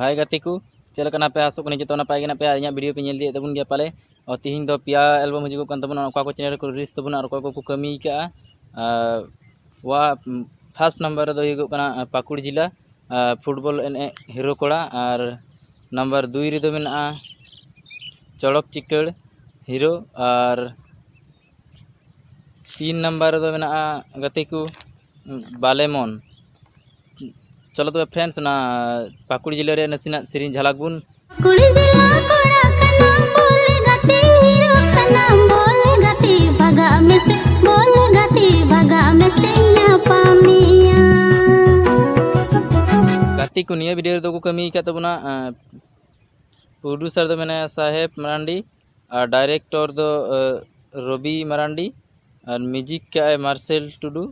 हाय गाते को चलना पे आसो जो नपाय पे इन वीडियो पे नल तबन गया पाले और तीन दो पिया एलबम हजूक को चैनल को रिलीज तबन और को कमी वा फर्स्ट नंबर पाकुड़ जिला फुटबॉल एने हिरो कोड़ा और नंबर 2 रे मेना चड़क चिकड़ हिरो और 3 नंबर मेना गाते को बालेमन। चलो तो फ्रेंड्स ना पाकुड़ जिले रे नसीना सिरिन झलक बुन गाती को निया वीडियो दो को कमी का तबना प्रोड्यूसर दो मैंने साहेब मरांडी और डायरेक्टर दो रवि मरांडी और म्यूजिक का है मार्सेल टुडू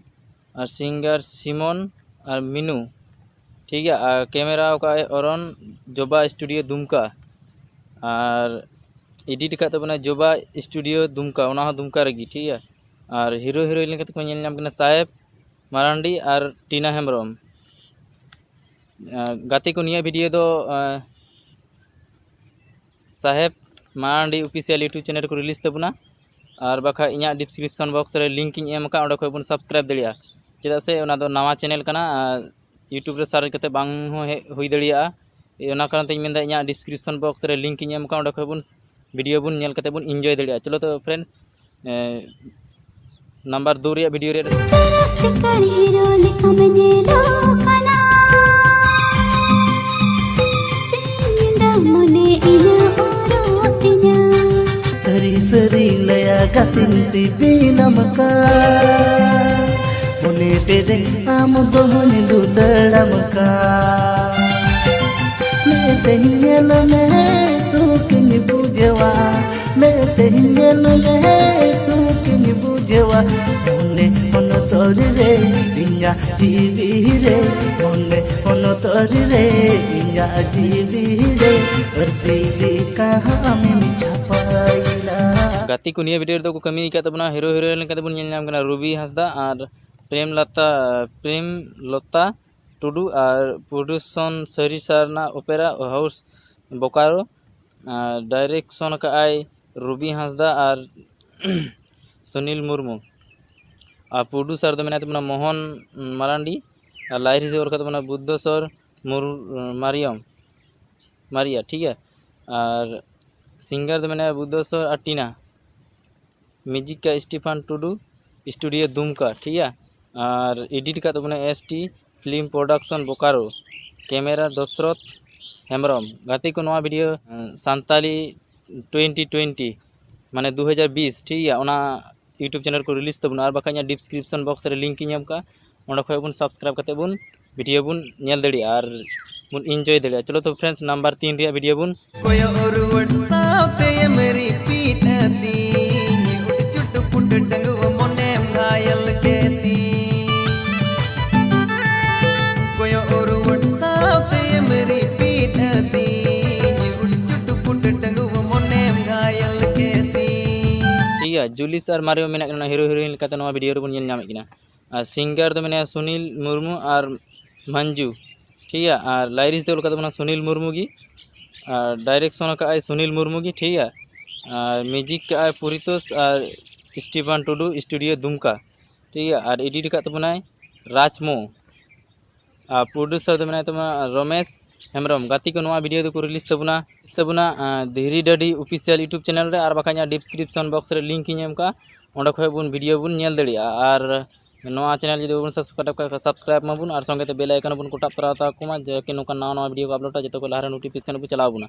और सिंगर सिमोन और मिनू। ठीक है। कैमरा का है अरुण जोबा स्टूडियो दुमका और एडिट का तबना जोबा स्टूडियो दुमका ओना दुमका रगी। ठीक है। और हीरो हीरोइन को नेल नाम कना साहेब मरांडी और टीना हेम्ब्रम। गाते को निया वीडियो दो साहेब मरांडी ऑफिशियल यूट्यूब चैनल को रिलीज तबना और बाखा इना डिस्क्रिप्शन बॉक्स रे लिंक इन एम का ओंडे खय बन सब्सक्राइब दड़िया चेदा से ओना दो नवा चैनल कना यूट्यूब रे सर्च करते बांग हुई दड़िया ओना कारण ते मेंदा इना डिस्क्रिप्शन बॉक्स रे लिंक इन एम का ओंडे खय बन वीडियो बन नेल करते बन एंजॉय दड़िया। चलो तो फ्रेंड्स नंबर 2 रे वीडियो रे सरी लया गातिन सी बीनमका मुने तेरे आम दोहने लुदड़मका मैं तेहल में सुकिन बुझवा मैं तेहल में सुकिन बुझवा मुने मन तोर रे इया जीवी रे मुने मन तोर रे इया जीवी रे अर्सीली कहां में छपाइला। गाती को निया वीडियो को कमी का तबना हीरो हीरोइन का तबन नेल नाम कना रूबी हांसदा और प्रेम लता टुडू और प्रोड्यूसन सरी Sarna opera house Bokaro direction का आई रूबी हांसदा और सुनील मुर्मू और प्रोड्यूसर दो मेना तबना मोहन मरांडी और लाइरी से और का तबना बुद्धसर मारिया। ठीक है। और सिंगर दो मेना बुद्धसर और टीना म्यूजिक का स्टीफन टुडू स्टूडियो दुमका। ठीक है। और एडिट का तो बने ST film production Bokaro camera Dasharath Hembrom. गाते को नवा वीडियो सांताली 2020 माने 2020 ठीक है ओना यूट्यूब चैनल को रिलीज तबन और बाका डिस्क्रिप्शन बॉक्स रे लिंक इन का ओंडे खय बन सब्सक्राइब करते बन वीडियो बन नेल दड़िया और बन एंजॉय दड़िया। चलो तो फ्रेंड्स नंबर 3 रे वीडियो बन जुलिस और मारियो मेना हीरो हीरोइन का नवा वीडियो रे नाम और सिंगर दो मेना सुनील मुर्मू और मंजू। ठीक है। और लाइरिस दो का सुनील मुर्मू की और डायरेक्शन का सुनील मुर्मू की। ठीक है। और म्यूजिक का पुरितोष और स्टीफन टुडू स्टूडियो दुमका। ठीक है। और एडिट का बनाए राजमो और प्रोड्यूसर दो मेना रमेश हेम्ब्रम। गाती को नवा वीडियो को रिलीज तबना धीरी डाडी ऑफिशियल यूट्यूब चैनल रे और बाका डिस्क्रिप्शन बॉक्स रे लिंक इन का ओंडे खय बन वीडियो बन नेल दड़िया और नवा चैनल जो बन सब्सक्राइब माबुन और संगे बेल आइकन बन को टैप कराता कुमा जे नोका नवा वीडियो को अपलोड जो को लहरा नोटिफिकेशन पे चलाव बुना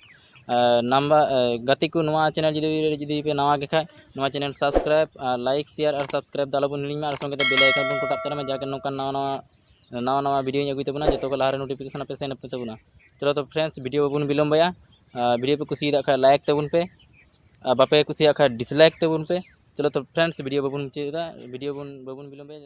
नंबर गाती को नवा चैनल जुदी पे नवा के खाय नवा चैनल सब्सक्राइब लाइक शेयर और सब्सक्राइब दाला बन हिलिंग और संगे बेल आइकन बन को टैप करा जाके नोका नवा वीडियो अगुई तबना जो को लहरा नोटिफिकेशन पे सेन पे तबना। चलो तो फ्रेंड्स वीडियो बन विलम्बया वीडियो पे कुसिया खा लाइक तबन पे बापे कुसिया खा डिसलाइक तबन पे। चलो तो फ्रेंड्स वीडियो बाबन मुचादा वीडियो बन विलम्बया